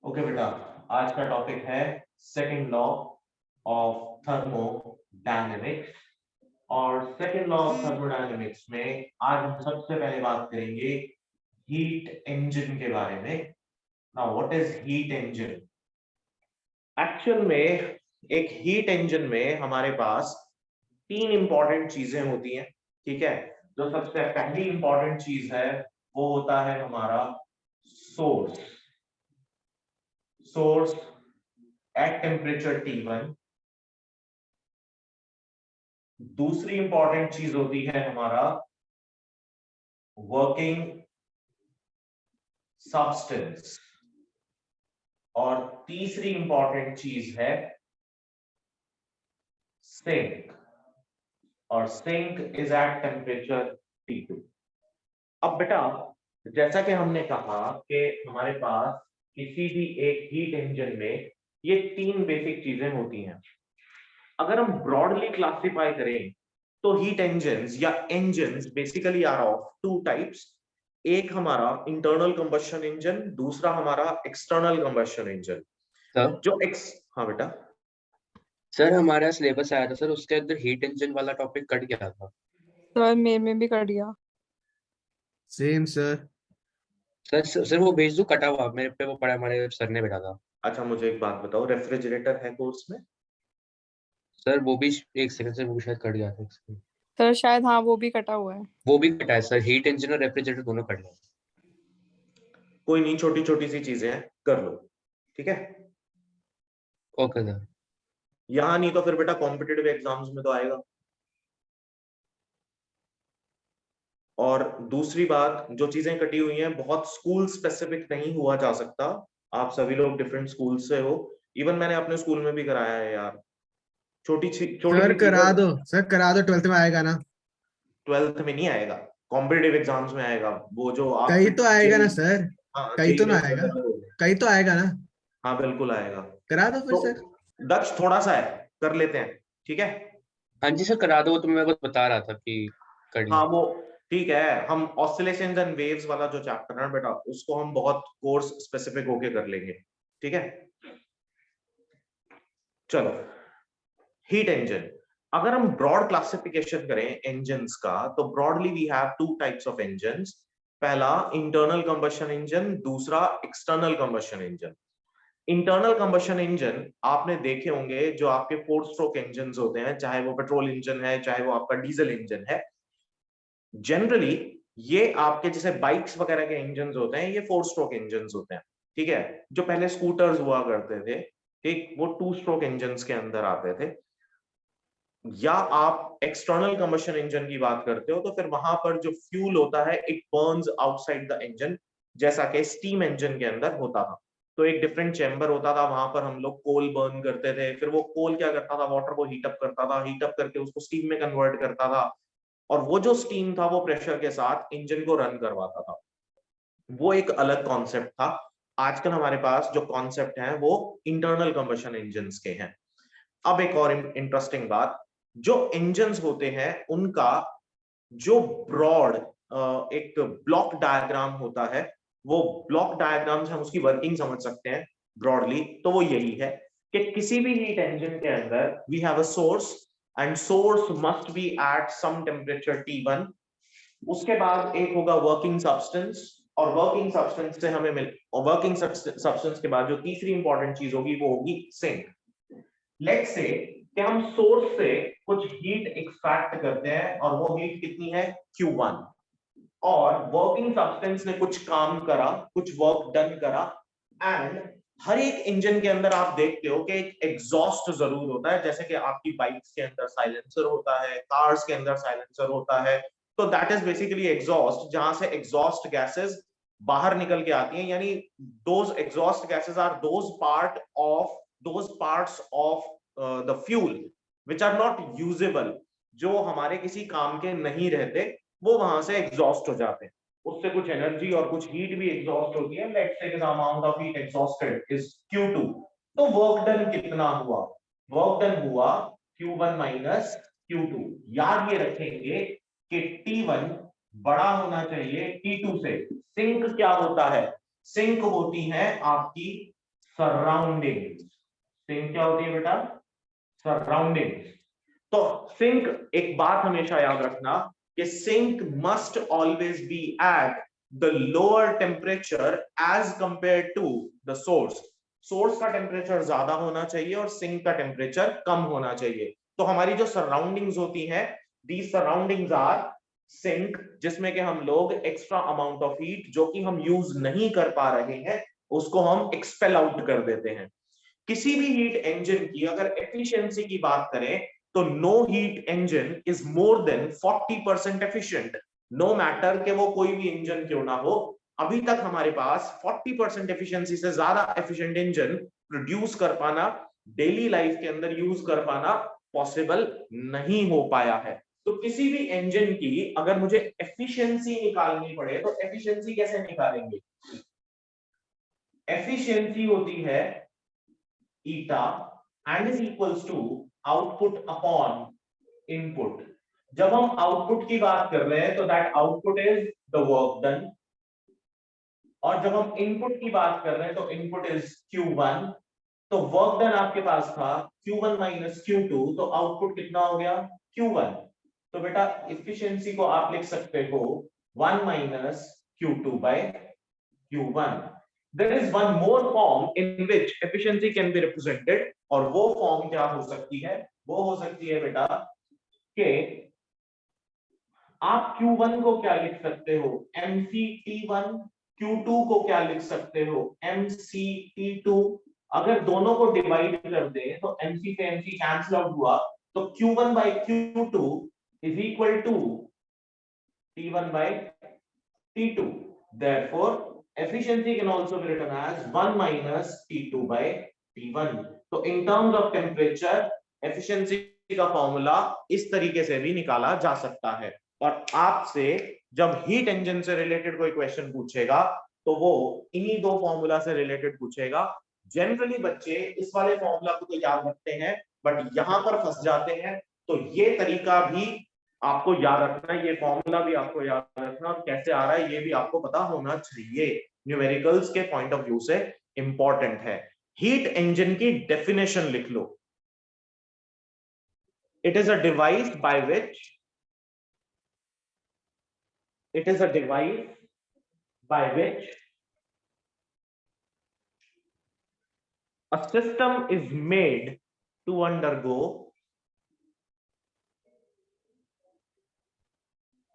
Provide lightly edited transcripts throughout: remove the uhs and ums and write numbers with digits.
Okay बेटा, आज का टॉपिक है सेकंड लॉ ऑफ थर्मोडायनेमिक्स। और सेकंड लॉ ऑफ थर्मोडायनेमिक्स में आज हम सबसे पहले बात करेंगे हीट इंजन के बारे में। Now what is heat engine? Actual में एक हीट इंजन में हमारे पास तीन इंपॉर्टेंट चीजें होती हैं, ठीक है। जो सबसे पहली इंपॉर्टेंट चीज है वो होता है हमारा source. Source eight temperature T1। दूसरी इंपॉर्टेंट चीज होती है हमारा वर्किंग सब्सटेंस। और तीसरी इंपॉर्टेंट चीज है सिंक। और sink is at temperature T2। अब बेटा, जैसा कि हमने कहा कि हमारे पास किसी भी एक हीट इंजन में ये तीन बेसिक चीजें होती हैं। अगर हम ब्रॉडली क्लासिफाई करें तो हीट इंजन्स या engines basically are of two types. एक हमारा इंटरनल कंबशन इंजन, दूसरा हमारा एक्सटर्नल कंबशन इंजन। सर जो हाँ बेटा। सर हमारा सिलेबस आया था सर, उसके अंदर हीट इंजन वाला टॉपिक कट गया था। सर मेरे में भी कट गया। Same sir. सर वो भेज दूं कटा हुआ, मेरे पे वो पड़ा, हमारे सर ने भेजा था। अच्छा, मुझे एक बात बताओ, रेफ्रिजरेटर है कोर्स में? सर वो भी एक सेकंड सर, वो भी शायद कट गया था एक सेकंड। सर शायद हाँ वो भी कटा हुआ है। वो भी कटा है सर, हीट इंजन और रेफ्रिजरेटर दोनों कट गए। कोई नहीं, छोटी छोटी सी चीजें हैं, कर लो, ठीक है। Okay sir. यहां नहीं तो फिर बेटा कॉम्पिटिटिव एग्जाम्स में तो आएगा। और दूसरी बात, जो चीजें कटी हुई हैं बहुत स्कूल स्पेसिफिक नहीं हुआ जा सकता। आप सभी लोग डिफरेंट स्कूल से हो। इवन मैंने अपने स्कूल में भी कराया है यार। छोटी सर करा दो, सर करा दो, 12th में आएगा ना। 12th में नहीं आएगा, कॉम्पिटिटिव एग्जाम्स में आएगा। वो जो आप कहीं तो आएगा ना सर, हाँ, कहीं जेई तो ना में आएगा, वगैरह होगा। कहीं तो आएगा ना। हाँ बिल्कुल आएगा। करा दो फिर तो सर। दक्ष थोड़ा सा है, कर लेते हैं, ठीक है। हाँ जी सर करा दो, वो तो मैं बस बता रहा था कि कट हाँ गया। वो ठीक है। हम ऑसिलेशंस एंड वेव्स वाला जो चैप्टर है ना बेटा, उसको हम बहुत कोर्स स्पेसिफिक होके कर लेंगे, ठीक है। चलो, हीट इंजन। अगर हम ब्रॉड क्लासिफिकेशन करें इंजन्स का, तो broadly we have two types of engines. पहला इंटरनल कंबशन इंजन, दूसरा external combustion engine. Internal combustion engine आपने देखे होंगे, जो आपके 4 स्ट्रोक इंजन होते हैं, चाहे वो पेट्रोल इंजन है चाहे वो आपका डीजल इंजन है। जनरली ये आपके जैसे बाइक्स वगैरह के इंजन होते हैं, ये 4 स्ट्रोक इंजन होते हैं, ठीक है। जो पहले स्कूटर्स हुआ करते थे, ठीक, वो 2 स्ट्रोक इंजन के अंदर आते थे। या आप एक्सटर्नल कंबशन इंजन की बात करते हो तो फिर वहां पर जो फ्यूल होता है it Burns outside the engine, जैसा कि स्टीम इंजन के अंदर होता था। तो एक डिफरेंट चैम्बर होता था, वहां पर हम लोग कोल बर्न करते थे, फिर वो कोल क्या करता था, वाटर को हीट अप करता था, हीट अप करके उसको स्टीम में कन्वर्ट करता था। और वो जो स्टीम था वो प्रेशर के साथ इंजन को रन करवाता था। वो एक अलग कॉन्सेप्ट था। आजकल हमारे पास जो कॉन्सेप्ट है वो इंटरनल कंबशन इंजन्स के हैं। अब एक और इंटरेस्टिंग बात, जो इंजन्स होते हैं उनका जो ब्रॉड एक ब्लॉक डायग्राम होता है, वो ब्लॉक डायग्राम से हम उसकी वर्किंग समझ सकते हैं ब्रॉडली। तो वो यही है कि किसी भी हीट इंजन के अंदर we have a source and source must be at some temperature T1। उसके बाद एक होगा वर्किंग सब्सटेंस, और वर्किंग सब्सटेंस से हमें और वर्किंग सब्सटेंस के बाद जो तीसरी इंपॉर्टेंट चीज होगी वो होगी सिंक। लेट्स से कि हम सोर्स से कुछ हीट एक्सट्रैक्ट करते हैं और वो हीट कितनी है, Q1। और वर्किंग सब्सटेंस ने कुछ काम करा, कुछ वर्क डन करा। एंड हर एक इंजन के अंदर आप देखते हो कि एक एग्जॉस्ट जरूर होता है, जैसे कि आपकी बाइक्स के अंदर साइलेंसर होता है, कार्स के अंदर साइलेंसर होता है। तो दैट इज बेसिकली एग्जॉस्ट, जहां से एग्जॉस्ट गैसेस बाहर निकल के आती हैं। यानी those exhaust gases are those parts of the fuel which are not usable, जो हमारे किसी काम के नहीं रहते, वो वहां से एग्जॉस्ट हो जाते हैं। उससे कुछ एनर्जी और कुछ हीट भी एग्जॉस्ट होती है। Let's say the amount of heat exhausted is Q2। तो वर्क डन कितना हुआ? वर्क डन हुआ Q1 माइनस Q2। याद ये रखेंगे कि T1 बड़ा होना चाहिए T2 से। सिंक क्या होता है? सिंक होती है आपकी सराउंडिंग्स। सिंक क्या होती है बेटा? सराउंडिंग्स। तो सिंक, एक बात हमेशा याद रखना कि sink must always be at the lower temperature as compared to the source. Source का टेम्परेचर ज्यादा होना चाहिए और सिंक का टेम्परेचर कम होना चाहिए। तो हमारी जो सराउंडिंग्स होती हैं, दी सराउंडिंग्स आर सिंक, जिसमें कि हम लोग एक्स्ट्रा अमाउंट ऑफ हीट जो कि हम यूज नहीं कर पा रहे हैं उसको हम एक्सपेल आउट कर देते हैं। किसी भी हीट इंजन की अगर एफिशिएंसी की बात करें तो no heat engine is more than 40% efficient, no matter कि वो कोई भी इंजन क्यों ना हो। अभी तक हमारे पास 40% एफिशिएंसी से ज्यादा एफिशिएंट इंजन प्रोड्यूस कर पाना, डेली लाइफ के अंदर यूज कर पाना पॉसिबल नहीं हो पाया है। तो किसी भी इंजन की अगर मुझे एफिशिएंसी निकालनी पड़े तो एफिशिएंसी कैसे निकालेंगे? एफिशिएंसी होती है eta and is equals to output upon input। जब हम आउटपुट की बात कर रहे हैं तो that output is the work done, और जब हम इनपुट की बात कर रहे हैं तो इनपुट इज Q1। तो वर्क डन आपके पास था Q1 माइनस Q2, तो आउटपुट कितना हो गया? Q1। तो बेटा एफिशिएंसी को आप लिख सकते हो 1 minus Q2 by Q1। There is one more form in which efficiency can be represented, और वो फॉर्म क्या हो सकती है? वो हो सकती है बेटा कि आप Q1 को क्या लिख सकते हो? mCT1। Q2 को क्या लिख सकते हो? mCT2। अगर दोनों को डिवाइड कर दे तो mc से mc कैंसिल आउट हुआ, तो Q1 by Q2 is equal to T1 by T2। Therefore efficiency can also be written as 1 minus T2 by T1। तो in terms of temperature efficiency का फॉर्मूला इस तरीके से भी निकाला जा सकता है। और आपसे जब हीट इंजन से रिलेटेड कोई क्वेश्चन पूछेगा तो वो इन्हीं दो फॉर्मूला से रिलेटेड पूछेगा। जनरली बच्चे इस वाले फॉर्मूला को तो याद रखते हैं, बट यहां पर फंस जाते हैं। तो ये तरीका भी आपको याद रखना है, ये फॉर्मूला भी आपको याद रखना, और कैसे आ रहा है ये भी आपको पता होना चाहिए। न्यूमेरिकल्स के पॉइंट ऑफ व्यू से इंपॉर्टेंट है। हीट इंजन की डेफिनेशन लिख लो। It is a device by which a system is made to undergo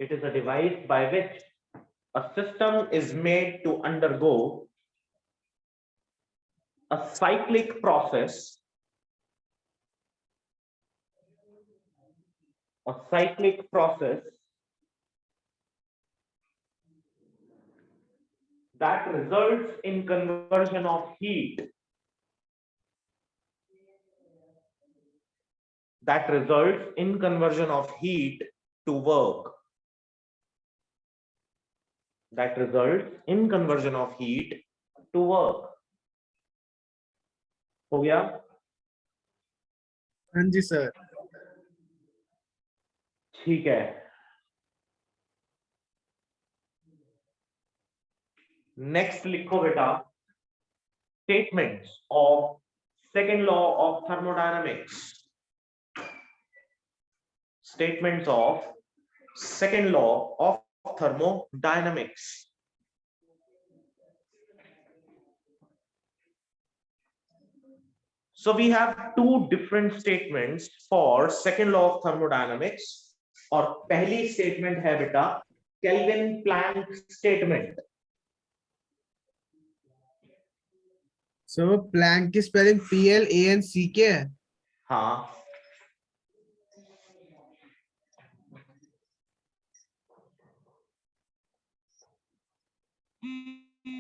it is a device by which a system is made to undergo a cyclic process that results in conversion of heat to work, हो गया? हाँ जी sir. ठीक है, next लिखो बेटा statements of second law of thermodynamics. Statements of second law of thermodynamics। So we have two different statements for second law of thermodynamics, और पहली statement है बेटा केल्विन प्लैंक स्टेटमेंट। सो प्लैंक की स्पेलिंग PLANCK है। हाँ,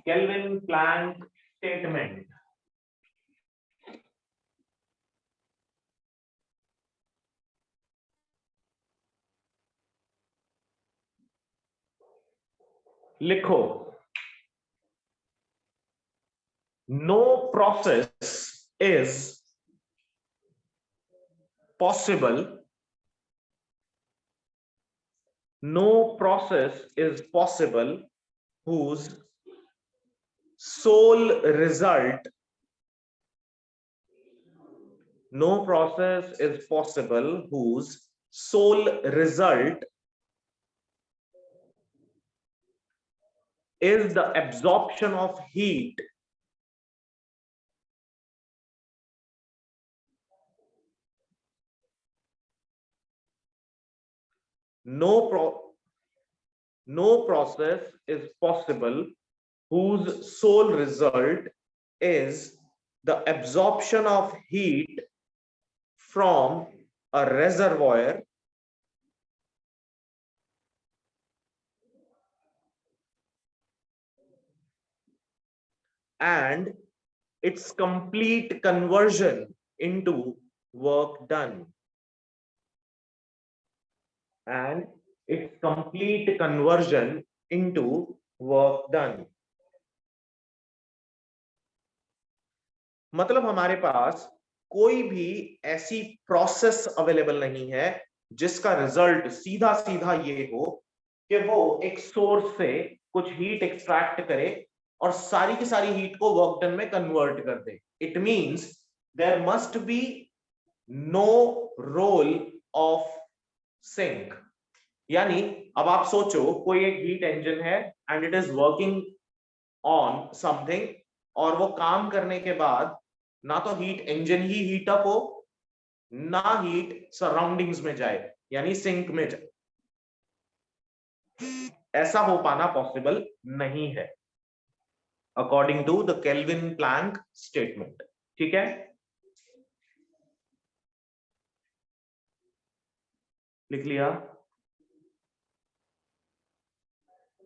kelvin Planck statement. लिखो, no process is possible whose sole result no process is possible whose sole result is the absorption of heat no process is possible whose sole result is the absorption of heat from a reservoir and its complete conversion into work done. And its complete conversion into work done. मतलब हमारे पास कोई भी ऐसी process available नहीं है जिसका result सीधा सीधा ये हो कि वो एक सोर्स से कुछ हीट एक्सट्रैक्ट करे और सारी की सारी हीट को वर्क डन में कन्वर्ट कर दे. It means there must be no role of sink. यानी अब आप सोचो कोई एक हीट इंजन है and it is working on something और वो काम करने के बाद ना तो हीट इंजन ही हीट अप हो ना हीट सराउंडिंग्स में जाए यानी सिंक में जाए. ऐसा हो पाना पॉसिबल नहीं है according to the Kelvin Planck statement. ठीक है, लिख लिया?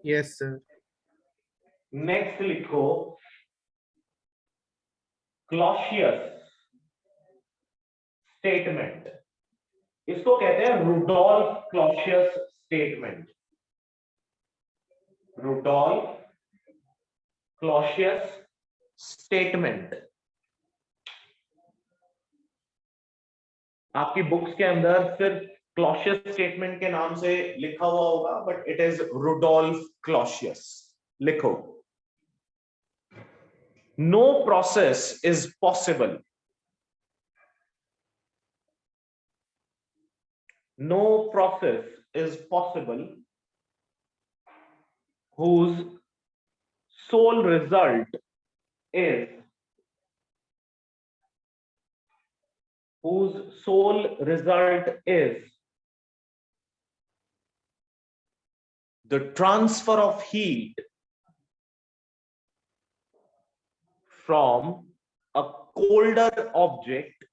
Yes sir. नेक्स्ट लिखो क्लॉशियस स्टेटमेंट. इसको कहते हैं Rudolf Clausius statement. Rudolf Clausius statement. आपकी बुक्स के अंदर सिर्फ क्लॉशियस स्टेटमेंट के नाम से लिखा हुआ होगा but it is Rudolf Clausius. लिखो no process is possible. No process is possible whose sole result is the transfer of heat from a colder object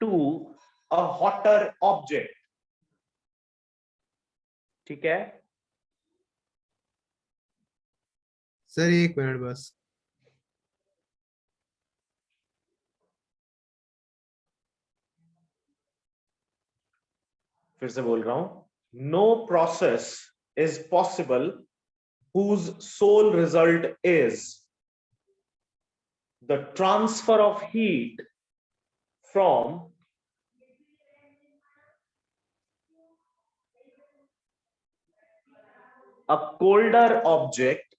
to a hotter object. ठीक है sir, एक मिनट बस. फिर से बोल रहा हूं. No process is possible whose sole result is the transfer of heat from a colder object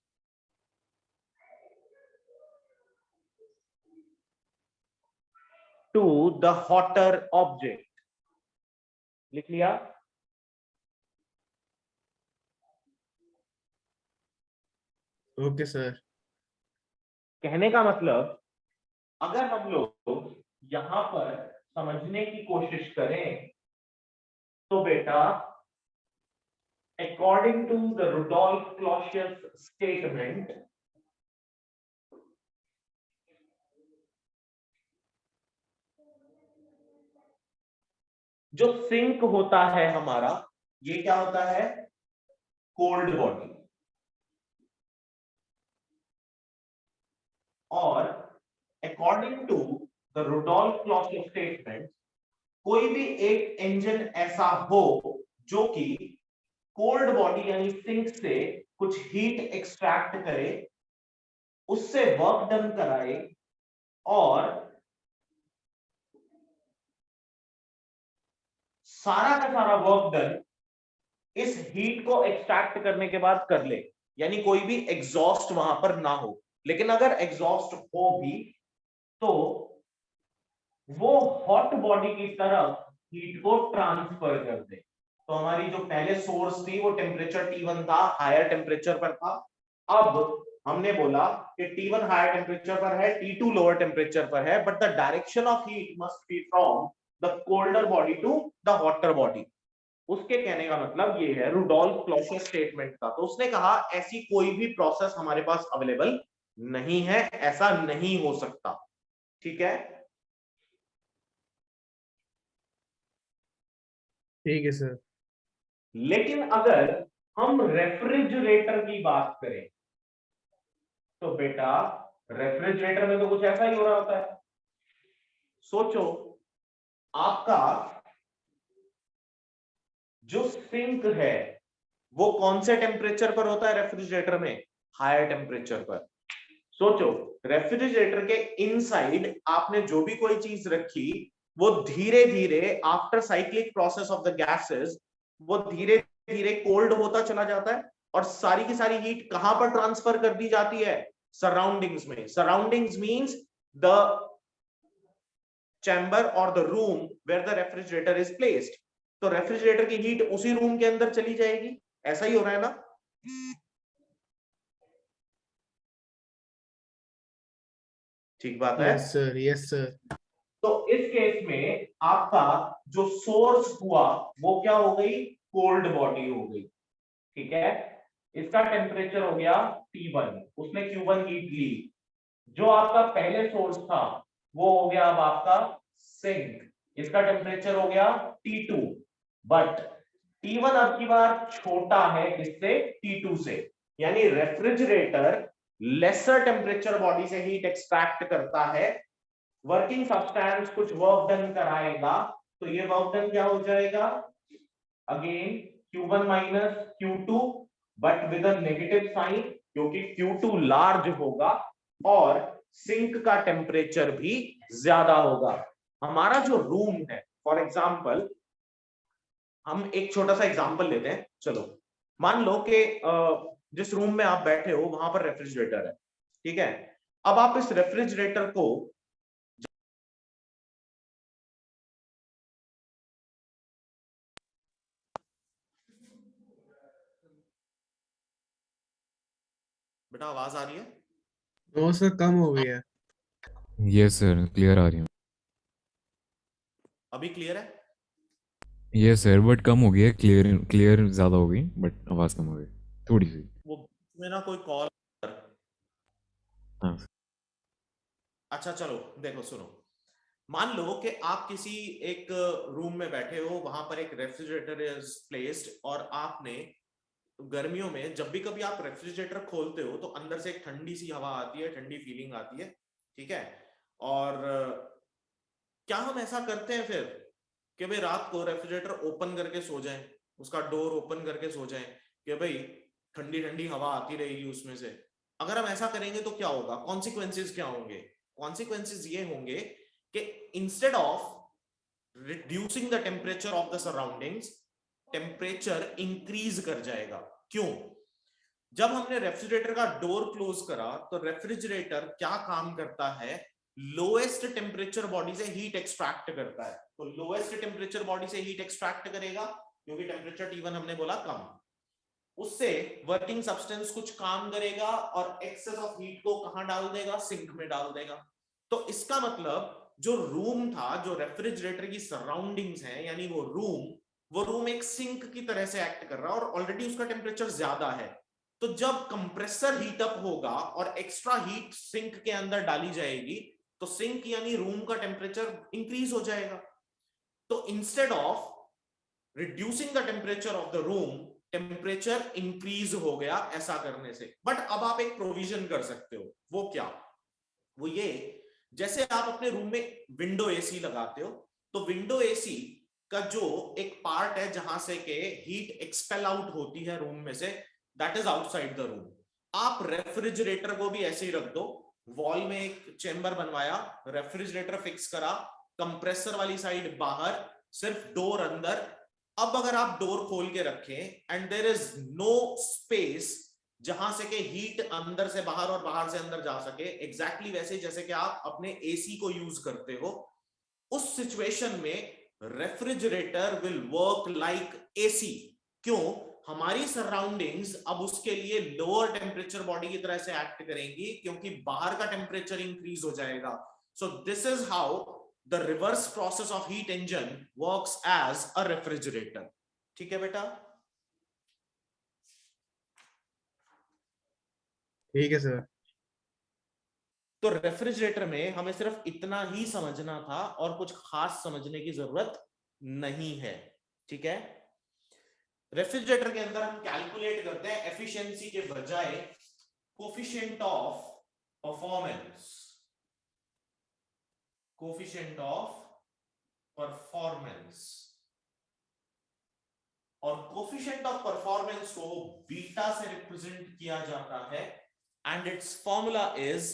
to the hotter object. लिख लिया? Okay sir. कहने का मतलब अगर हम लोग यहां पर समझने की कोशिश करें तो बेटा according to the Rudolf Clausius statement जो सिंक होता है हमारा ये क्या होता है? Cold body. और according to the Rudolf Clausius statement कोई भी एक इंजन ऐसा हो जो कि कोल्ड बॉडी यानी सिंक से कुछ हीट एक्सट्रैक्ट करे, उससे वर्क डन कराए और सारा का सारा वर्क डन इस हीट को एक्सट्रैक्ट करने के बाद कर ले. यानी कोई भी एग्जॉस्ट वहां पर ना हो. लेकिन अगर एग्जॉस्ट हो भी तो वो हॉट बॉडी की तरफ हीट को ट्रांसफर कर दे। तो हमारी जो पहले सोर्स थी वो टेम्परेचर T1 था, हायर टेम्परेचर पर था। अब हमने बोला कि T1 हायर टेम्परेचर पर है, T2 लोअर टेम्परेचर पर है, but the direction of heat must be from the colder body to the hotter body. उसके कहने का मतलब ये है रुडोल्फ क्लॉसियस स्टेटमेंट का। तो उसने कहा ऐसी कोई भी प्रोसेस हमारे पास अवेलेबल नहीं है, ऐसा नहीं हो सकता। ठीक है, ठीक है सर। लेकिन अगर हम रेफ्रिजरेटर की बात करें तो बेटा रेफ्रिजरेटर में तो कुछ ऐसा ही हो रहा होता है। सोचो, आपका जो सिंक है वो कौन से टेम्परेचर पर होता है रेफ्रिजरेटर में? हायर टेम्परेचर पर। सोचो, रेफ्रिजरेटर के इनसाइड आपने जो भी कोई चीज रखी वो धीरे धीरे after cyclic process of the gases वो धीरे धीरे कोल्ड होता चला जाता है और सारी की सारी हीट कहां पर ट्रांसफर कर दी जाती है? सराउंडिंग्स में। सराउंडिंग्स मींस द चैम्बर और the room where the refrigerator is placed. तो रेफ्रिजरेटर की हीट उसी रूम के अंदर चली जाएगी। ऐसा ही हो रहा है ना? ठीक बात है। Yes sir, yes sir. तो इस केस में आपका जो सोर्स हुआ वो क्या हो गई? कोल्ड बॉडी हो गई। ठीक है, इसका टेम्परेचर हो गया T1, उसने Q1 हीट ली। जो आपका पहले सोर्स था वो हो गया अब आपका सिंक, इसका टेम्परेचर हो गया T2, बट T1 अब की बार छोटा है इससे, T2 से। यानी रेफ्रिजरेटर लेसर टेम्परेचर बॉडी से हीट एक्सट्रैक्ट करता है। वर्किंग सब्सटेंस कुछ वर्क डन कराएगा, तो ये वर्क डन क्या हो जाएगा? Again Q1 minus Q2 but with a negative sign, क्योंकि Q2 लार्ज होगा और सिंक का टेम्परेचर भी ज्यादा होगा। हमारा जो रूम है, फॉर एग्जांपल हम एक छोटा सा एग्जांपल लेते हैं। चलो, मान लो कि जिस रूम में आप बैठे हो वहां पर रेफ्रिजरेटर है। ठीक है, अब आप इस रेफ्रिजरेटर को बेटा आवाज आ रही है? नो सर, कम हो गया। यस सर, क्लियर आ रही हूँ। अभी क्लियर है? यस सर, बट कम हो गया। क्लियर क्लियर ज़्यादा हो गई, बट आवाज़ कम हो गई थोड़ी सी। वो में ना कोई कॉल। हाँ अच्छा चलो देखो, सुनो। मान लो कि आप किसी एक रूम में बैठे हो, वहां पर एक रेफ्रिजरेटर इज प्लेस्ड और आपने गर्मियों में जब भी कभी आप रेफ्रिजरेटर खोलते हो तो अंदर से एक ठंडी सी हवा आती है, ठंडी फीलिंग आती है। ठीक है, और क्या हम ऐसा करते हैं फिर कि भाई रात को रेफ्रिजरेटर ओपन करके सो जाएं, उसका डोर ओपन करके सो जाएं कि भाई ठंडी ठंडी हवा आती रहेगी उसमें से? अगर हम ऐसा करेंगे तो क्या होगा? कॉन्सिक्वेंसेस क्या होंगे? कॉन्सिक्वेंसेस ये होंगे कि instead of reducing the temperature of the surroundings, temperature increase कर जाएगा। क्यों? जब हमने रेफ्रिजरेटर का डोर क्लोज करा तो रेफ्रिजरेटर क्या काम करता है? लोएस्ट टेम्परेचर बॉडी से हीट एक्सट्रैक्ट करता है। तो लोएस्ट टेम्परेचर बॉडी से हीट एक्सट्रैक्ट करेगा क्योंकि टेम्परेचर T1 हमने बोला कम, उससे वर्किंग सब्सटेंस कुछ काम करेगा और एक्सेस ऑफ हीट को कहां डाल देगा? सिंक में डाल देगा। तो इसका मतलब जो रूम था, जो रेफ्रिजरेटर की सराउंडिंग्स हैं, यानी वो रूम एक सिंक की तरह से एक्ट कर रहा है और ऑलरेडी उसका टेम्परेचर ज्यादा है। तो जब कंप्रेसर हीट अप होगा और एक्स्ट्रा हीट सिंक के अंदर डाली जाएगी तो सिंक यानी रूम का टेम्परेचर इंक्रीज हो जाएगा। तो instead of reducing the temperature of the room, temperature increase हो गया ऐसा करने से। बट अब आप एक प्रोविजन कर सकते हो। वो क्या? वो ये, जैसे आप अपने रूम में विंडो एसी लगाते हो तो विंडो एसी का जो एक पार्ट है जहां से के हीट एक्सपेल आउट होती है रूम में से, that is outside the room. आप रेफ्रिजरेटर को भी ऐसे ही रख दो, वॉल में एक चेंबर बनवाया, रेफ्रिजरेटर फिक्स करा, कंप्रेसर वाली साइड बाहर, सिर्फ डोर अंदर। अब अगर आप डोर खोल के रखें and there is no space जहां से के हीट अंदर से बाहर और बाहर से अंदर जा सके, एग्जैक्टली वैसे जैसे कि आप अपने एसी को यूज करते हो, उस सिचुएशन में refrigerator will work like AC. क्यों? हमारी सराउंडिंग्स अब उसके लिए लोअर टेम्परेचर बॉडी की तरह से एक्ट करेंगी, क्योंकि बाहर का टेम्परेचर इंक्रीज हो जाएगा। So this is how the reverse process of heat engine works as a refrigerator. ठीक है बेटा? ठीक है सर। तो रेफ्रिजरेटर में हमें सिर्फ इतना ही समझना था और कुछ खास समझने की जरूरत नहीं है। ठीक है? रेफ्रिजरेटर के अंदर हम कैलकुलेट करते हैं एफिशिएंसी के बजाय coefficient of performance. Coefficient of performance, और कोफिशिएंट ऑफ परफॉर्मेंस को बीटा से रिप्रेजेंट किया जाता है, and it's formula is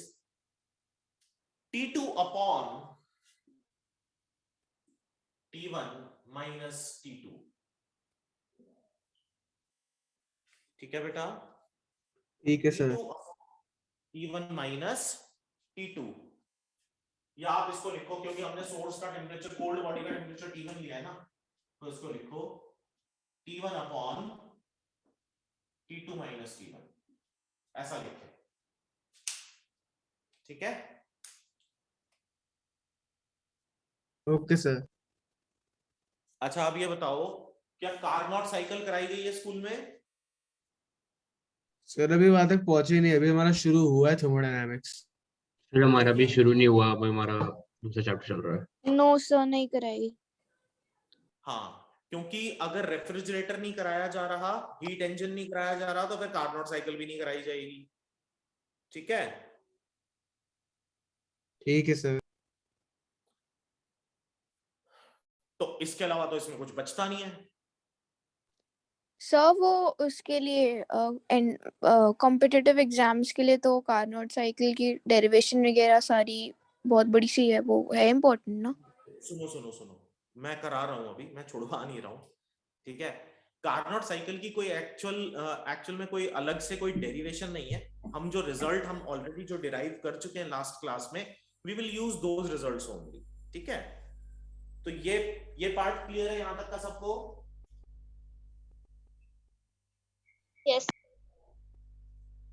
T2 upon T1 minus T2। ठीक है बेटा? ठीक है सर। T1 minus T2, या आप इसको लिखो, क्योंकि हमने सोर्स का टेम्परेचर, कोल्ड बॉडी का टेम्परेचर T1 लिया है ना, तो इसको लिखो T1 upon T2 minus T1, ऐसा लिखे। ठीक है? Okay sir. अच्छा, अब ये बताओ, क्या कार्नोट साइकिल कराई गई है स्कूल में? सर अभी वहां तक पहुंचे नहीं, अभी हमारा शुरू हुआ है थर्मोडायनामिक्स। सर हमारा भी शुरू नहीं हुआ, अभी हमारा दूसरा चैप्टर चल रहा है। नो सर, नहीं कराई। हाँ, क्योंकि अगर रेफ्रिजरेटर नहीं कराया जा रहा, हीट इंजन नहीं कराया जा रहा, तो फिर कार्नोट साइकिल भी नहीं कराई जाएगी। ठीक है? ठीक है सर। तो इसके अलावा तो इसमें कुछ बचता नहीं है। सर वो उसके लिए कॉम्पिटिटिव एग्जाम्स के लिए तो कार्नोट साइकिल की डेरिवेशन वगैरह सारी बहुत बड़ी सी है, वो है इम्पोर्टेंट ना। सुनो सुनो सुनो, मैं करा रहा हूं, अभी मैं छुड़वा नहीं रहा हूं। ठीक है? कार्नोट साइकिल की कोई एक्चुअल में कोई अलग से कोई डेरिवेशन नहीं है। हम जो रिजल्ट हम ऑलरेडी जो डिराइव कर चुके हैं लास्ट क्लास में, we will use those results only. ठीक है? तो ये पार्ट क्लियर है यहां तक का सबको? यस।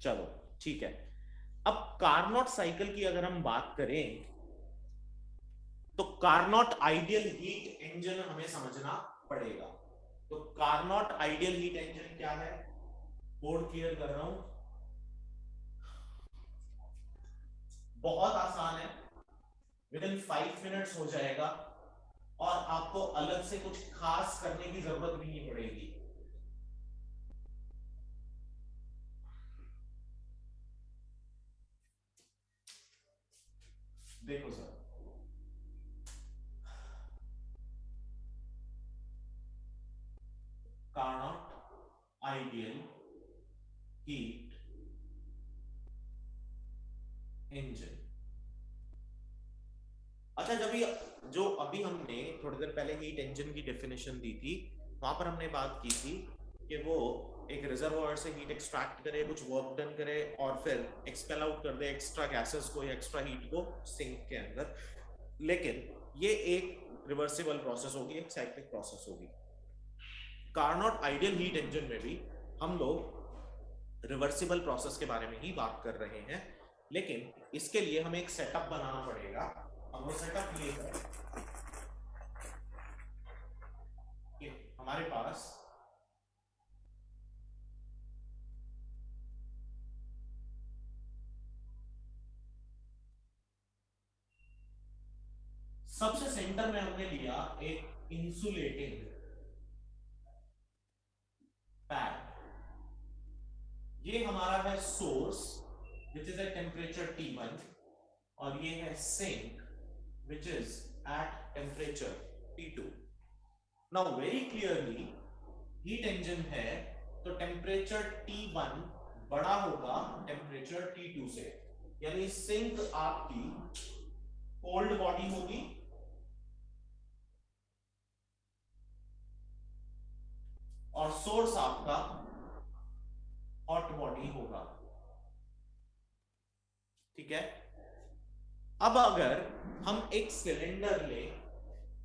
चलो ठीक है। अब कार्नोट साइकिल की अगर हम बात करें, तो कार्नोट आइडियल हीट इंजन हमें समझना पड़ेगा। तो कार्नोट आइडियल हीट इंजन क्या है? बोर्ड क्लियर कर रहा हूं, बहुत आसान है, विद इन 5 मिनट्स हो जाएगा, और आपको अलग से कुछ खास करने की जरूरत भी नहीं पड़ेगी। देखो sir, Carnot ideal heat engine. अच्छा, जो अभी हमने थोड़ी देर पहले हीट इंजन की डेफिनेशन दी थी, वहां पर हमने बात की थी कि वो एक रिजर्वॉयर से हीट एक्सट्रैक्ट करे, कुछ वर्क डन करे, और फिर एक्सपेल आउट कर दे एक्स्ट्रा गैसेस को या एक्स्ट्रा हीट को सिंक के अंदर। लेकिन ये एक रिवर्सिबल प्रोसेस होगी, एक साइक्लिक प्रोसेस होगी। कार्नोट आइडियल हीट इंजन में भी हम लोग रिवर्सिबल प्रोसेस के बारे में ही बात कर रहे हैं, लेकिन इसके लिए हमें एक सेटअप बनाना पड़ेगा। अब वो सेटअप ये है कि हमारे पास सबसे सेंटर में हमने लिया एक इंसुलेटिंग पैड। ये हमारा है source which is at temperature T1, और ये है sink which is at temperature T2। Now very clearly heat engine है तो टेम्परेचर T1 बड़ा होगा टेम्परेचर T2 से, यानी सिंक आपकी कोल्ड बॉडी होगी और सोर्स आपका हॉट बॉडी होगा। ठीक है? अब अगर हम एक सिलेंडर ले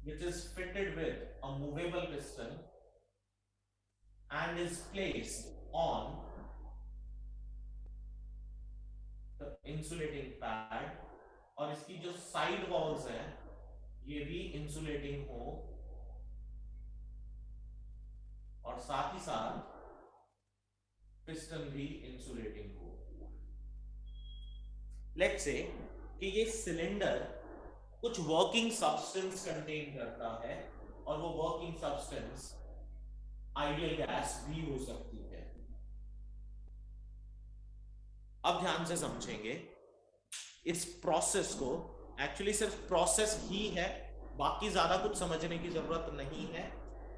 which is fitted with a movable piston and is placed on the insulating pad, और इसकी जो साइड वॉल्स हैं ये भी इंसुलेटिंग हो और साथ ही साथ पिस्टन भी इंसुलेटिंग हो। लेट्स से कि ये सिलेंडर कुछ वर्किंग सब्सटेंस कंटेन करता है और वो वर्किंग सब्सटेंस आइडियल गैस भी हो सकती है। अब ध्यान से समझेंगे इस प्रोसेस को, एक्चुअली सिर्फ प्रोसेस ही है, बाकी ज्यादा कुछ समझने की जरूरत नहीं है,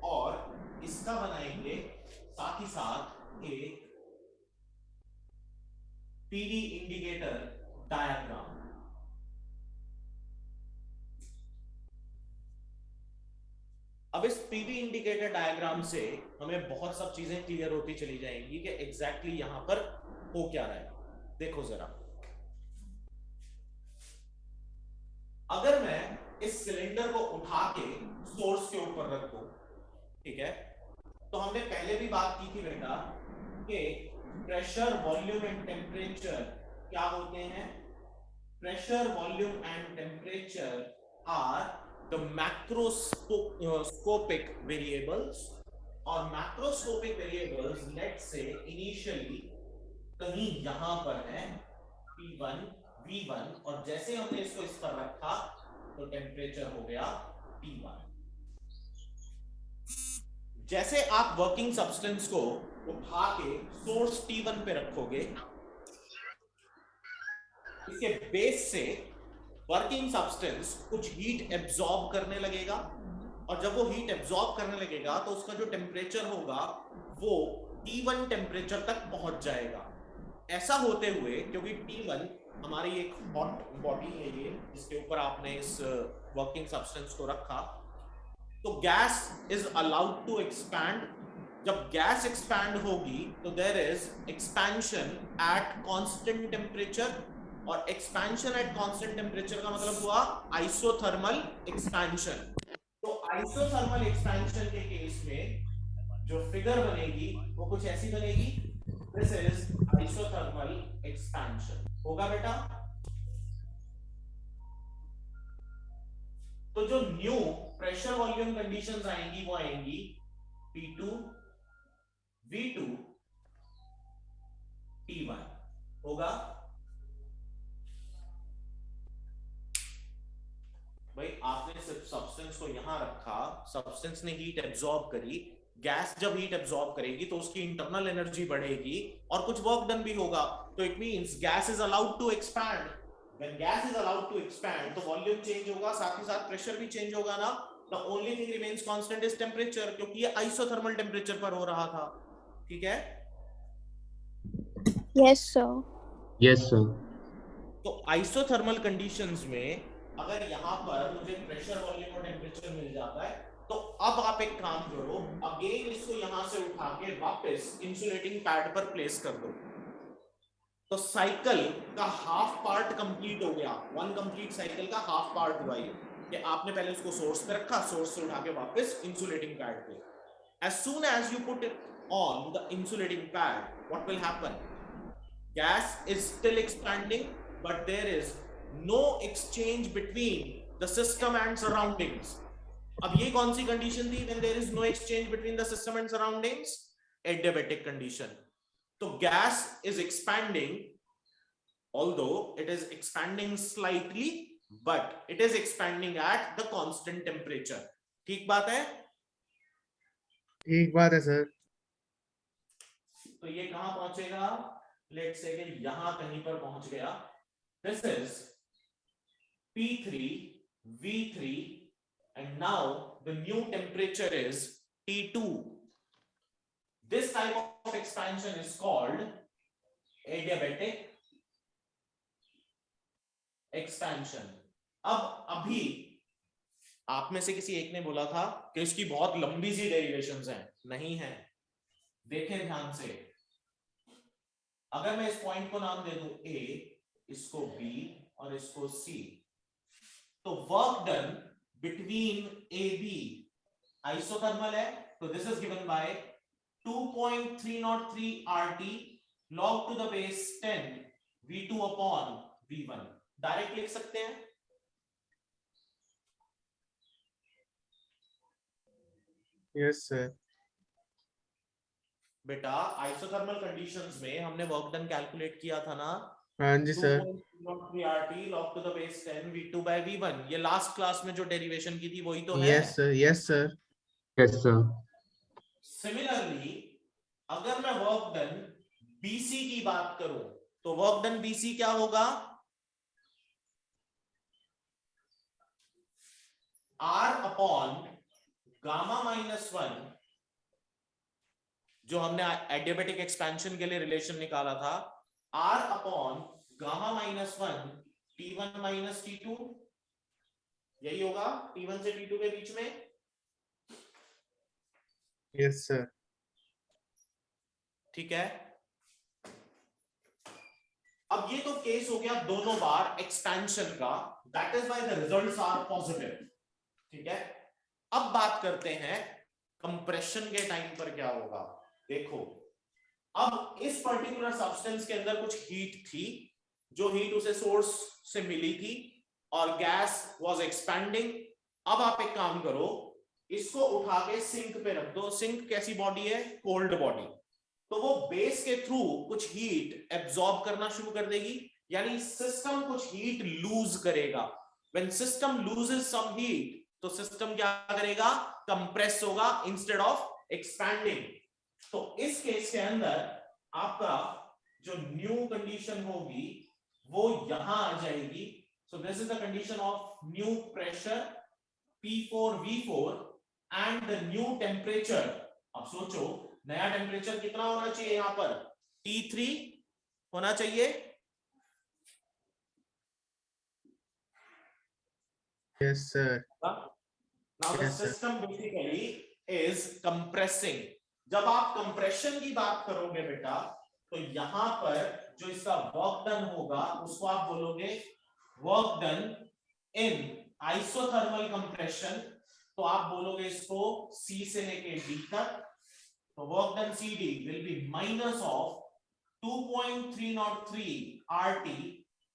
और इसका बनाएंगे साथ ही साथ एक पीवी इंडिकेटर डायग्राम। अब इस पीवी इंडिकेटर डायग्राम से हमें बहुत सब चीजें क्लियर होती चली जाएंगी कि एग्जैक्टली यहां पर हो क्या रहा है। देखो जरा, अगर मैं इस सिलेंडर को उठा के सोर्स के ऊपर रख दूं, ठीक है, तो हमने पहले भी बात की थी बेटा कि प्रेशर, वॉल्यूम एंड टेम्परेचर क्या होते हैं। Pressure, volume and temperature are the macroscopic variables, और macroscopic variables let's say initially कहीं यहां पर है P1, V1, और जैसे हमने इसको इस पर रखा तो टेम्परेचर हो गया T1। जैसे आप वर्किंग सब्सटेंस को उठा के सोर्स T1 पे रखोगे, इसके बेस से वर्किंग सब्सटेंस कुछ हीट एब्जॉर्ब करने लगेगा, और जब वो हीट एब्जॉर्ब करने लगेगा तो उसका जो टेम्परेचर होगा वो T1 टेम्परेचर तक पहुंच जाएगा। ऐसा होते हुए, क्योंकि T1 हमारी एक हॉट बॉडी है ये, जिसके ऊपर आपने इस वर्किंग सब्सटेंस को रखा, तो gas is allowed to expand. जब गैस एक्सपैंड होगी तो there is expansion at constant temperature, और एक्सपेंशन एट कांस्टेंट टेम्परेचर का मतलब हुआ आइसोथर्मल एक्सपेंशन। तो आइसोथर्मल एक्सपेंशन के केस में जो फिगर बनेगी वो कुछ ऐसी बनेगी, दिस इज आइसोथर्मल एक्सपेंशन। होगा बेटा? तो जो न्यू प्रेशर वॉल्यूम कंडीशंस आएंगी वो आएंगी P2, V2, T1। होगा भाई, आपने सिर्फ सब्सटेंस को यहां रखा, सब्सटेंस ने हीट एब्जॉर्ब करी, गैस जब हीट एब्जॉर्ब करेगी तो उसकी इंटरनल एनर्जी बढ़ेगी और कुछ वर्क डन भी होगा, तो it means gas is allowed to expand. When gas is allowed to expand तो वॉल्यूम चेंज होगा, साथ ही साथ प्रेशर भी चेंज होगा ना। The only thing remains constant is temperature, क्योंकि ये आइसोथर्मल टेम्परेचर पर हो रहा था। ठीक है? Yes sir. Yes sir. तो आइसोथर्मल कंडीशंस में अगर यहाँ पर मुझे प्रेशर, वॉल्यूम और टेम्परेचर मिल जाता है, तो अब आप एक काम करो, अगेन इसको यहां से उठा के वापस इंसुलेटिंग पैड पर प्लेस कर दो। तो साइकिल का हाफ पार्ट कंप्लीट हो गया, वन कंप्लीट साइकिल का हाफ पार्ट हुआ ये, कि आपने पहले उसको सोर्स पे रखा, सोर्स से उठा के वापस इंसुलेटिंग पैड पे। As soon as you put it on the insulating pad, what will happen? Gas is still expanding, but there is no exchange between the system and surroundings. अब ये कौन सी कंडीशन थी when there is no exchange between the system and surroundings? Adiabatic condition. तो gas is expanding, although it is expanding slightly, but it is expanding at the constant temperature. ठीक बात है? ठीक बात है सर। तो ये कहां पहुंचेगा? लेट्स से कि यहां कहीं पर पहुंच गया। This is P3, V3, and now the new temperature is T2. This type of expansion is called adiabatic expansion. अब अभी आप में से किसी एक ने बोला था कि इसकी बहुत लंबी सी डेरिवेशंस हैं। नहीं है, देखें ध्यान से। अगर मैं इस पॉइंट को नाम दे दूं A, इसको B और इसको C, तो work done between AB isothermal है, तो this is given by 2.303 RT log to the base 10 V2 upon V1. Direct लिख सकते हैं. Yes sir. बेटा आइसोथर्मल कंडीशंस में हमने वर्क डन कैलकुलेट किया था ना. हाँ जी sir. 2.3 RT log to the base 10 V2 by V1. ये लास्ट क्लास में जो डेरिवेशन की थी वही तो है. Yes sir. Yes sir. Yes sir. Similarly अगर मैं वर्क डन BC की बात करूं तो वर्क डन BC क्या होगा? R अपॉन गामा -1, जो हमने एडियाबेटिक एक्सपेंशन के लिए रिलेशन निकाला था, R upon gamma -1 T1 - T2, यही होगा T1 से T2 के बीच में. Yes sir. ठीक है. अब ये तो केस हो गया दोनों बार एक्सपेंशन का. That is why the results are positive. ठीक है. अब बात करते हैं कंप्रेशन के टाइम पर क्या होगा. देखो, अब इस पर्टिकुलर सब्सटेंस के अंदर कुछ हीट थी, जो हीट उसे सोर्स से मिली थी और गैस वाज एक्सपेंडिंग. अब आप एक काम करो, इसको उठा के सिंक पे रख दो. सिंक कैसी बॉडी है? Cold body. तो वो बेस के थ्रू कुछ हीट एब्जॉर्ब करना शुरू कर देगी, यानी सिस्टम कुछ हीट लूज करेगा. When system loses some heat, तो सिस्टम क्या करेगा? कंप्रेस होगा इंस्टेड ऑफ एक्सपैंडिंग. तो इस केस के अंदर आपका जो न्यू कंडीशन होगी वो यहां आ जाएगी. सो this is the condition of new pressure P4V4 and the new temperature. अब सोचो, नया टेम्परेचर कितना होना चाहिए? यहां पर T3 होना चाहिए. Yes sir. Now the Yes, sir. system basically is compressing. जब आप कंप्रेशन की बात करोगे बेटा, तो यहां पर जो इसका वर्क डन होगा उसको आप बोलोगे work done in isothermal compression. तो आप बोलोगे इसको C से लेके D तक. तो work done CD will be minus of 2.303 RT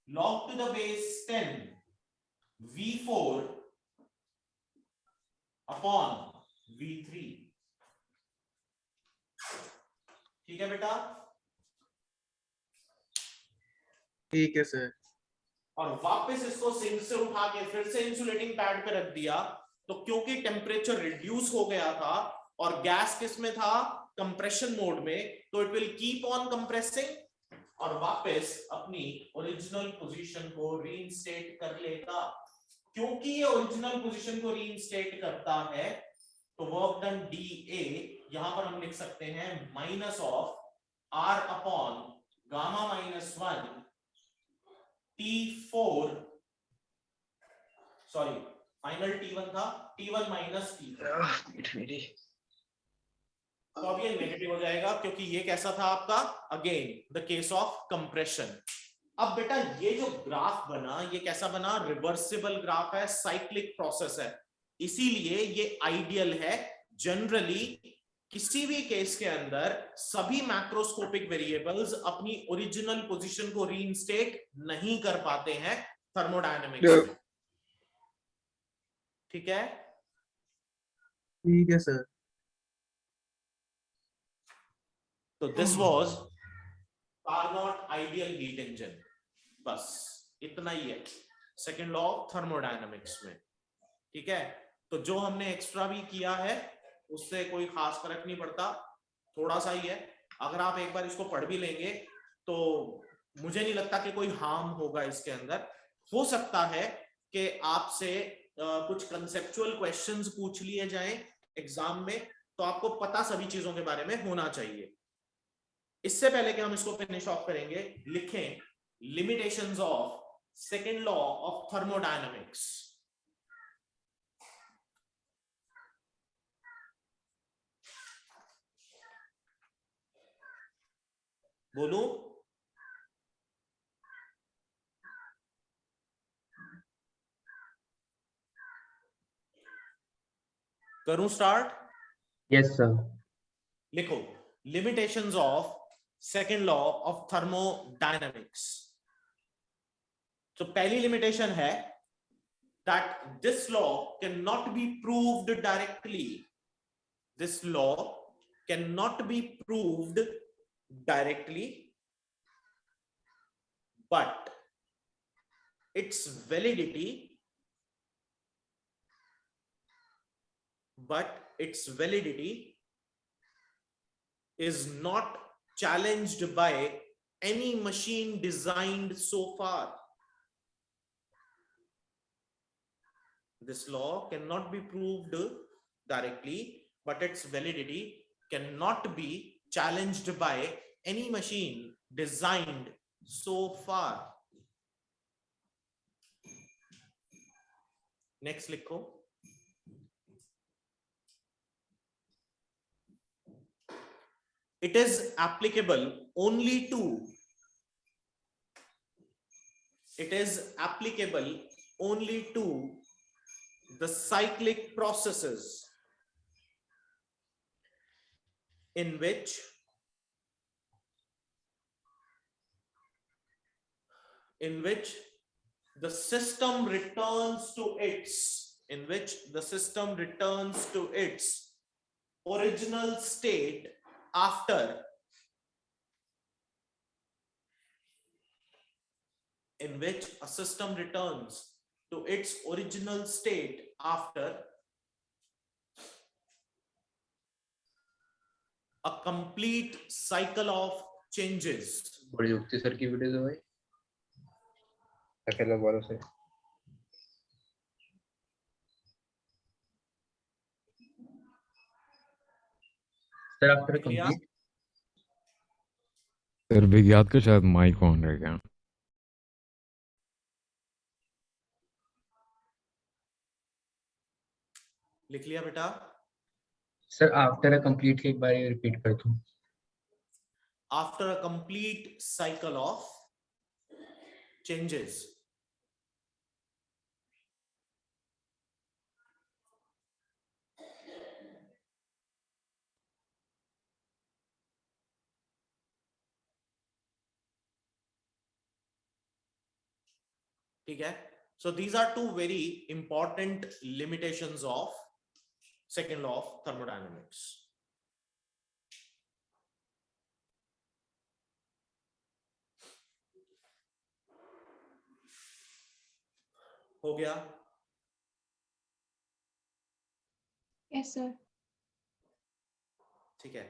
log to the base 10 V4 upon V3. ठीक है बेटा. ठीक है सर. और वापस इसको सिंक से उठा के फिर से इंसुलेटिंग पैड पे रख दिया, तो क्योंकि टेम्परेचर रिड्यूस हो गया था और गैस किस में था? कंप्रेशन मोड में, तो it will keep on compressing और वापस अपनी ओरिजिनल पोजीशन को रीइंस्टेट कर लेगा. क्योंकि ये ओरिजिनल पोजीशन को रीइंस्टेट करता है, तो वर्क डन DA यहां पर हम लिख सकते हैं minus of R upon gamma -1 T4, sorry final T1 था, T1 माइनस T4. तो अब ये नेगेटिव हो जाएगा क्योंकि ये कैसा था आपका? Again the case of compression. अब बेटा ये जो ग्राफ बना, ये कैसा बना? रिवर्सिबल ग्राफ है, साइक्लिक प्रोसेस है, इसीलिए ये आइडियल है. जनरली किसी भी केस के अंदर सभी मैक्रोस्कोपिक वेरिएबल्स अपनी ओरिजिनल पोजीशन को रीइंस्टेट नहीं कर पाते हैं थर्मोडायनेमिक्स में. ठीक है. ठीक है सर. तो this was Carnot ideal heat engine. बस इतना ही है सेकेंड लॉ ऑफ थर्मोडायनेमिक्स में. ठीक है. तो जो हमने एक्स्ट्रा भी किया है उससे कोई खास फर्क नहीं पड़ता, थोड़ा सा ही है. अगर आप एक बार इसको पढ़ भी लेंगे तो मुझे नहीं लगता कि कोई हार्म होगा इसके अंदर. हो सकता है कि आपसे कुछ कंसेप्चुअल क्वेश्चंस पूछ लिए जाएं एग्जाम में, तो आपको पता सभी चीजों के बारे में होना चाहिए. इससे पहले कि हम इसको फिनिश ऑफ करेंगे, लिखें limitations of second law of thermodynamics. बोलूं? करूं स्टार्ट? Yes sir. लिखो limitations of second law of thermodynamics. तो पहली लिमिटेशन है that this law cannot be proved directly. This law cannot be proved directly, but its validity is not challenged by any machine designed so far. This law cannot be proved directly, but its validity cannot be challenged by any machine designed so far. Next लिखो। It is applicable only to the cyclic processes in which the system returns to its original state after a complete cycle of changes. बड़ी युक्ति sir की video है भाई। अकेला बोलो sir. Sir after लिख लिया? कंप्लीट। सर विज्ञात का शायद माइक ऑन रह गया। लिख लिया बेटा? सर आफ्टर अ कंप्लीट के एक बार रिपीट कर दूं। After a complete cycle of changes. ठीक है? So these are two very important limitations of second law of thermodynamics. हो गया? Yes sir. ठीक है,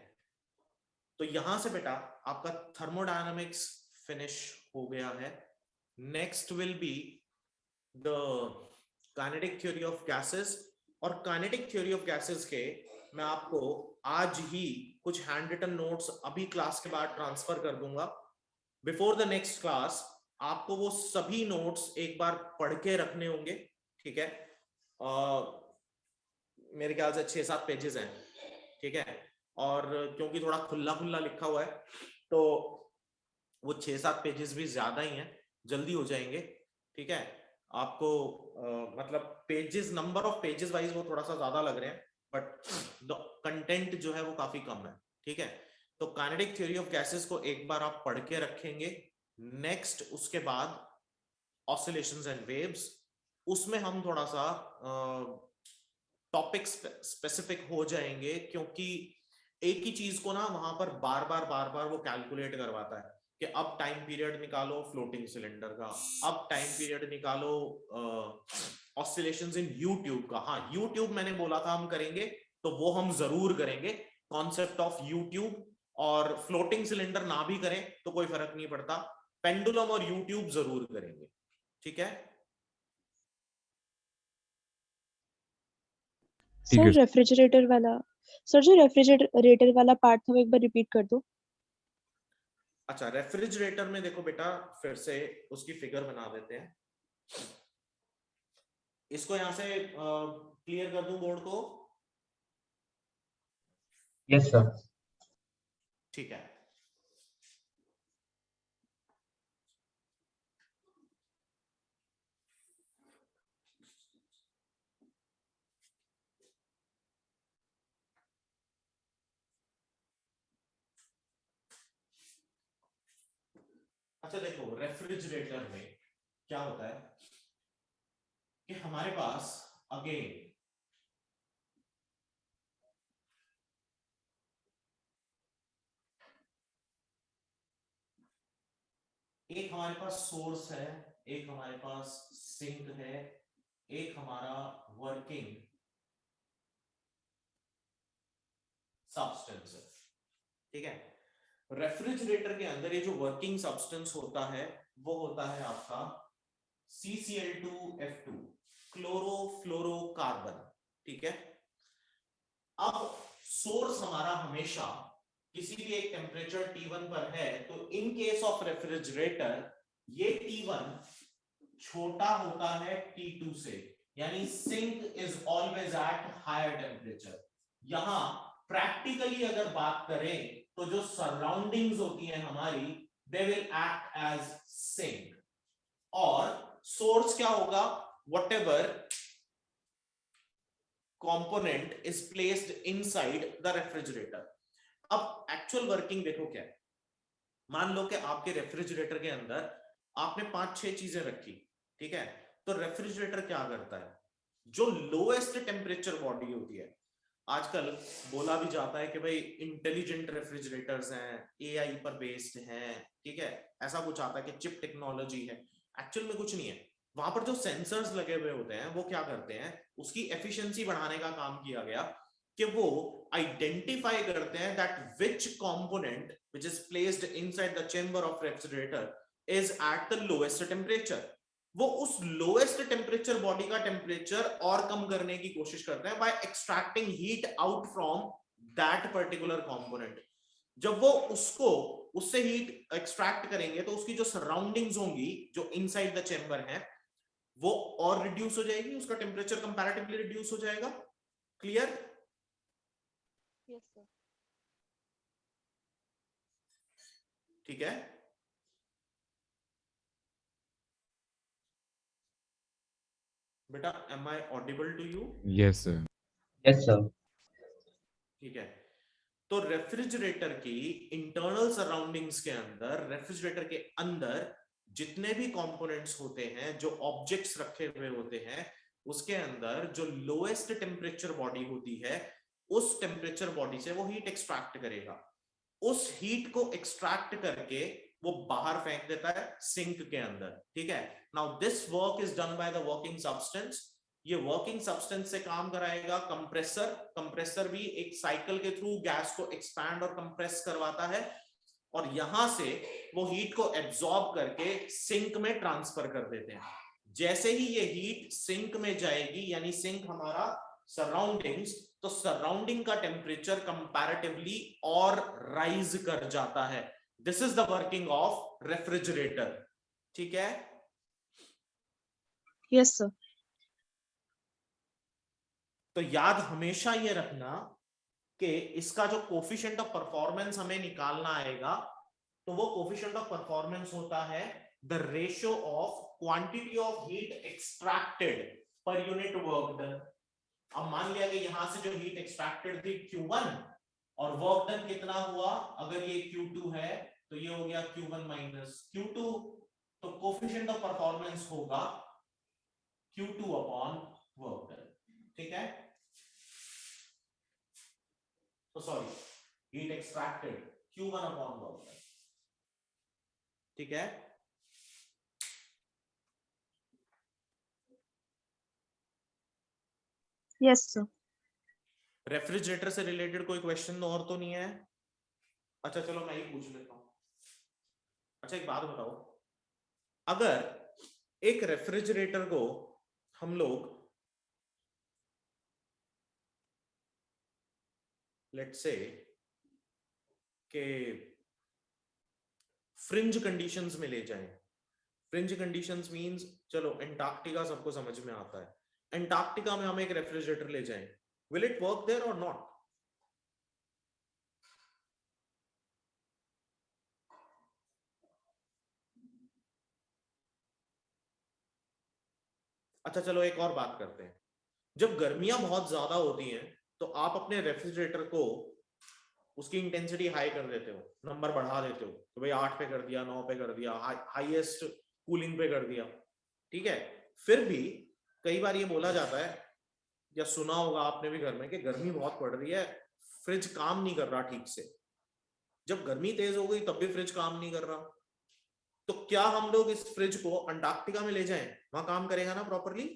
तो यहां से बेटा आपका थर्मोडायनामिक्स फिनिश हो गया है। Next will be the kinetic theory of gases, और काइनेटिक थ्योरी ऑफ गैसेस के मैं आपको आज ही कुछ हैंड रिटन नोट्स अभी क्लास के बाद ट्रांसफर कर दूंगा। बिफोर द नेक्स्ट क्लास आपको वो सभी नोट्स एक बार पढ़ के रखने होंगे। ठीक है, मेरे ख्याल से 6-7 पेजेस हैं। ठीक है, और क्योंकि थोड़ा खुला खुला लिखा हुआ है तो वो 6-7 पेजेस भी ज्यादा ही हैं, जल्दी हो जाएंगे। ठीक है, आपको मतलब pages, number of pages wise वो थोड़ा सा ज्यादा लग रहे हैं, बट द कंटेंट जो है वो काफी कम है। ठीक है, तो काइनेटिक थ्योरी ऑफ गैसेस को एक बार आप पढ़ के रखेंगे। नेक्स्ट उसके बाद ऑसिलेशंस एंड वेव्स, उसमें हम थोड़ा सा टॉपिक स्पेसिफिक हो जाएंगे, क्योंकि एक ही चीज को ना वहां पर बार बार वो कैलकुलेट करवाता है कि अब टाइम पीरियड निकालो फ्लोटिंग सिलेंडर का, अब टाइम पीरियड निकालो ऑसिलेशंस इन यूट्यूब का। हाँ, यूट्यूब मैंने बोला था हम करेंगे, तो वो हम जरूर करेंगे, कॉन्सेप्ट ऑफ यूट्यूब। और फ्लोटिंग सिलेंडर ना भी करें तो कोई फर्क नहीं पड़ता, पेंडुलम और यूट्यूब जरूर करेंगे। ठीक है, ठीक है। सर रेफ्रिजरेटर वाला, सर जो रेफ्रिजरेटर वाला पार्ट था वो एक बार रिपीट कर दो। अच्छा रेफ्रिजरेटर में देखो बेटा, फिर से उसकी फिगर बना देते हैं। इसको यहां से क्लियर कर दूं बोर्ड को? Yes sir. ठीक है, अच्छा देखो, रेफ्रिजरेटर में क्या होता है कि हमारे पास अगेन एक हमारे पास सोर्स है, एक हमारे पास सिंक है, एक हमारा वर्किंग सब्सटेंस है, ठीक है। रेफ्रिजरेटर के अंदर ये जो वर्किंग सब्सटेंस होता है वो होता है आपका CCl2F2, क्लोरोफ्लोरोकार्बन, ठीक है। अब सोर्स हमारा हमेशा किसी भी एक टेम्परेचर T1 पर है, तो इन केस ऑफ रेफ्रिजरेटर ये T1 छोटा होता है T2 से, यानी sink is always at higher temperature. यहां प्रैक्टिकली अगर बात करें तो जो सराउंडिंग्स होती हैं हमारी, they will act as sink, और सोर्स क्या होगा, whatever component is placed inside the refrigerator. अब एक्चुअल वर्किंग देखो क्या है। मान लो कि आपके रेफ्रिजरेटर के अंदर आपने 5-6 चीजें रखी, ठीक है। तो रेफ्रिजरेटर क्या करता है, जो लोएस्ट टेम्परेचर बॉडी होती है, आजकल बोला भी जाता है कि भाई इंटेलिजेंट रेफ्रिजरेटर्स हैं, एआई पर बेस्ड हैं, ठीक है, ऐसा कुछ आता है कि चिप टेक्नोलॉजी है। एक्चुअल में कुछ नहीं है, वहां पर जो सेंसर्स लगे हुए होते हैं वो क्या करते हैं, उसकी एफिशिएंसी बढ़ाने का काम किया गया कि वो आइडेंटिफाई करते हैं that which component which is placed inside the chamber of refrigerator is at the lowest temperature. वो उस लोएस्ट टेम्परेचर बॉडी का टेम्परेचर और कम करने की कोशिश करते हैं by extracting heat out from that particular component. जब वो उसको उससे हीट एक्सट्रैक्ट करेंगे तो उसकी जो सराउंडिंग्स होंगी, जो इनसाइड द चेंबर है, वो और रिड्यूस हो जाएगी, उसका टेम्परेचर कंपैरेटिवली रिड्यूस हो जाएगा। क्लियर? Yes sir. ठीक है। बेटा, am I audible to you? Yes sir. Yes sir. ठीक है। तो रेफ्रिजरेटर की इंटरनल सराउंडिंग्स के अंदर, रेफ्रिजरेटर के अंदर जितने भी कंपोनेंट्स होते हैं, जो ऑब्जेक्ट्स रखे हुए होते हैं, उसके अंदर जो लोएस्ट टेम्परेचर बॉडी होती है, उस टेम्परेचर बॉडी से वो हीट एक्सट्रैक्ट करेगा। उस हीट को एक्सट्रैक्ट करके वो बाहर फेंक देता है सिंक के अंदर, ठीक है। Now this work is done by the working substance. ये वर्किंग सब्सटेंस से काम कराएगा कंप्रेसर। कंप्रेसर भी एक साइकिल के थ्रू गैस को एक्सपैंड और कंप्रेस करवाता है, और यहां से वो हीट को एब्जॉर्ब करके सिंक में ट्रांसफर कर देते हैं। जैसे ही ये हीट सिंक में जाएगी, यानी सिंक हमारा सराउंडिंग्स, तो सराउंडिंग का टेम्परेचर कंपैरेटिवली और राइज कर जाता है। This is the working of refrigerator, ठीक है। Yes sir. तो याद हमेशा ये रखना कि इसका जो कोफिशिएंट ऑफ परफॉर्मेंस हमें निकालना आएगा, तो वो कोफिशिएंट ऑफ परफॉर्मेंस होता है the ratio of quantity of heat extracted per unit work done. अब मान लिया कि यहां से जो हीट एक्सट्रैक्टेड थी Q1 और वर्क डन कितना हुआ, अगर ये Q2 है तो ये हो गया Q1 माइनस Q2, तो कोफिशिएंट ऑफ परफॉर्मेंस होगा Q2 अपॉन वर्क डन, ठीक है। तो sorry, heat extracted Q1 upon work done, ठीक है। Yes sir. रेफ्रिजरेटर से रिलेटेड कोई क्वेश्चन और तो नहीं है? अच्छा चलो मैं ही पूछ लेता हूं। अच्छा एक बात बताओ, अगर एक रेफ्रिजरेटर को हम लोग लेट्स से के फ्रिंज कंडीशंस में ले जाएं। फ्रिंज कंडीशंस मींस, चलो एंटार्क्टिका सबको समझ में आता है, एंटार्क्टिका में हम एक रेफ्रिजरेटर ले जाएं, विल इट वर्क देयर और नॉट? अच्छा चलो एक और बात करते हैं। जब गर्मियां बहुत ज्यादा होती हैं तो आप अपने रेफ्रिजरेटर को उसकी इंटेंसिटी हाई कर देते हो, नंबर बढ़ा देते हो, तो भाई 8 पे कर दिया, 9 पे कर दिया, हाईएस्ट कूलिंग पे कर दिया, ठीक है। फिर भी कई बार ये बोला जाता है या सुना होगा आपने भी घर में कि गर्मी बहुत पड़ रही है, फ्रिज काम नहीं कर रहा ठीक से। जब गर्मी तेज हो गई तब भी फ्रिज काम नहीं कर रहा, तो क्या हम लोग इस फ्रिज को अंटार्कटिका में ले जाएं, वहां काम करेगा ना प्रॉपरली?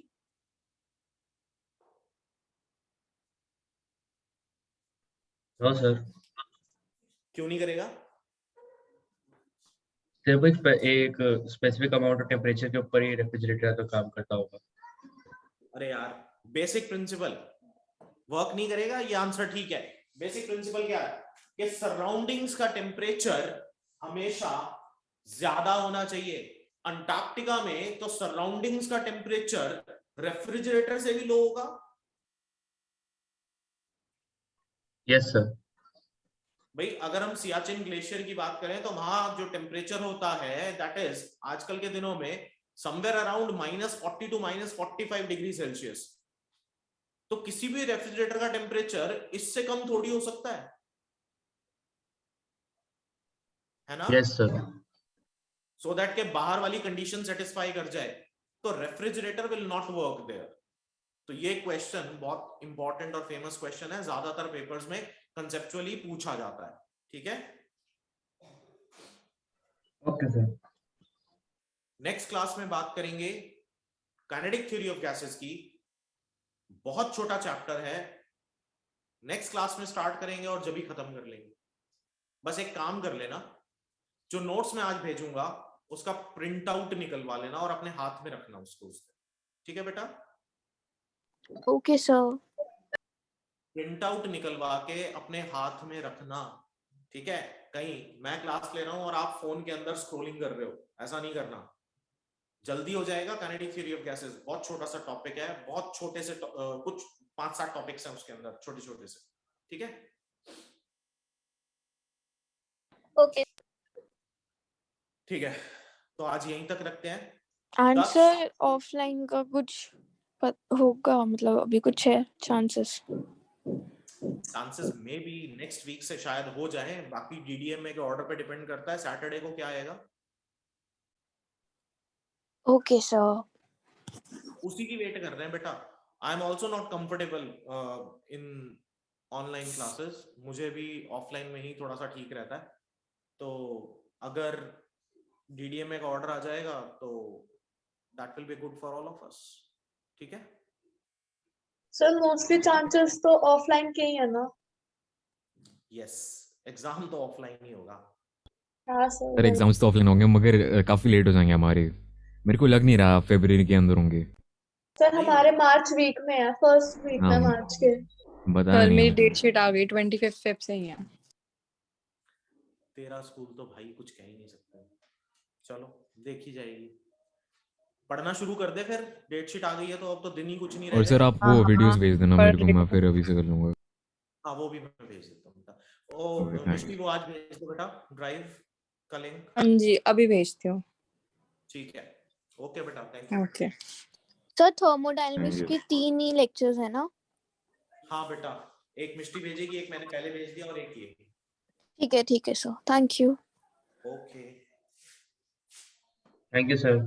हाँ सर, क्यों नहीं करेगा? सिर्फ एक स्पेसिफिक अमाउंट ऑफ टेम्परेचर के ऊपर ही रेफ्रिजरेटर तो काम करता होगा। अरे यार, बेसिक प्रिंसिपल वर्क नहीं करेगा, ये आंसर ठीक है। बेसिक प्रिंसिपल क्या है कि सराउंडिंग्स का टेम्परेचर हमेशा ज्यादा होना चाहिए। अंटार्कटिका में तो सराउंडिंग्स का टेम्परेचर रेफ्रिजरेटर से भी लो होगा। Yes sir. भाई अगर हम सियाचिन ग्लेशियर की बात करें तो वहां जो टेम्परेचर होता है दैट इज आजकल के दिनों में somewhere around -40 to -45 degree Celsius. तो किसी भी रेफ्रिजरेटर का टेम्परेचर इससे कम थोड़ी हो सकता है ना? Yes sir. सो दैट के बाहर वाली कंडीशन सेटिस्फाई कर जाए, तो refrigerator will not work there. तो ये क्वेश्चन बहुत इंपॉर्टेंट और फेमस क्वेश्चन है, ज्यादातर पेपर्स में कंसेप्चुअली पूछा जाता है, ठीक है। Okay sir. नेक्स्ट क्लास में बात करेंगे काइनेटिक थ्योरी ऑफ गैसेस की। बहुत छोटा चैप्टर है, नेक्स्ट क्लास में स्टार्ट करेंगे और जब भी खत्म कर लेंगे। बस एक काम कर लेना, जो नोट्स मैं आज भेजूंगा उसका प्रिंट आउट निकलवा लेना और अपने हाथ में रखना उसको उस दिन, ठीक है बेटा? Okay sir. प्रिंट आउट निकलवा के अपने हाथ में रखना, ठीक है। कहीं मैं क्लास ले रहा हूं और आप फोन के अंदर स्क्रॉलिंग कर रहे हो, ऐसा नहीं करना। जल्दी हो जाएगा। काइनेटिक थ्योरी ऑफ गैसेस बहुत छोटा सा टॉपिक है, बहुत छोटे से कुछ 5-7 टॉपिक्स हैं उसके अंदर, छोटे छोटे से, ठीक है। ओके। ठीक है, तो आज यहीं तक रखते हैं। आंसर ऑफलाइन का कुछ होगा, मतलब अभी कुछ है chances? Chances maybe next week से शायद हो जाए, बाकी डीडीएमए के ऑर्डर पे डिपेंड करता है सैटरडे को क्या आएगा। Okay sir. उसी की वेट कर रहे हैं बेटा। I am also not comfortable in online classes, मुझे भी ऑफलाइन में ही थोड़ा सा ठीक रहता है। तो अगर डीडीएमए का ऑर्डर आ जाएगा तो that will be good for all of us, ठीक है। सर मोस्टली चांसेस तो ऑफलाइन के ही है ना? यस, एग्जाम तो ऑफलाइन ही होगा। हाँ सर सर। एग्जाम्स तो ऑफलाइन होंगे मगर काफ़ी लेट हो जाएंगे हमारे। मेरे को लग नहीं रहा फरवरी के अंदर होंगे। सर हमारे मार्च वीक में है, फर्स्ट वीक में हाँ मार्च के। बताया सर नहीं मेरी हमको। डेट शीट आ गई 25 फेब से ही है। तेरा स्कूल तो भाई कुछ कह ही नहीं सकता। चलो देखी जाएगी, पढ़ना शुरू कर दे फिर। डेट शीट आ गई है तो अब तो दिन ही कुछ नहीं रह और सर गए। आप वो वीडियोस भेज देना पढ़ मेरे को, रही मैं हूँ। फिर अभी से कर लूँगा। हाँ वो भी मैं भेज देता हूँ बेटा। ओके, ओ थैंक मिष्टी वो आज भेज दो बेटा, ड्राइव का लिंक। हाँ जी अभी भेजती हूँ। ठीक है, ओके बेटा, thank you. Okay. Sir thermodynamics Thank के 3 ही लेक्चर्स है ना? हाँ बेटा, एक मिष्टी भेजेगी, एक मैंने पहले भेज दिया और एक ये। ठीक है sir, thank you. Okay. Thank you sir.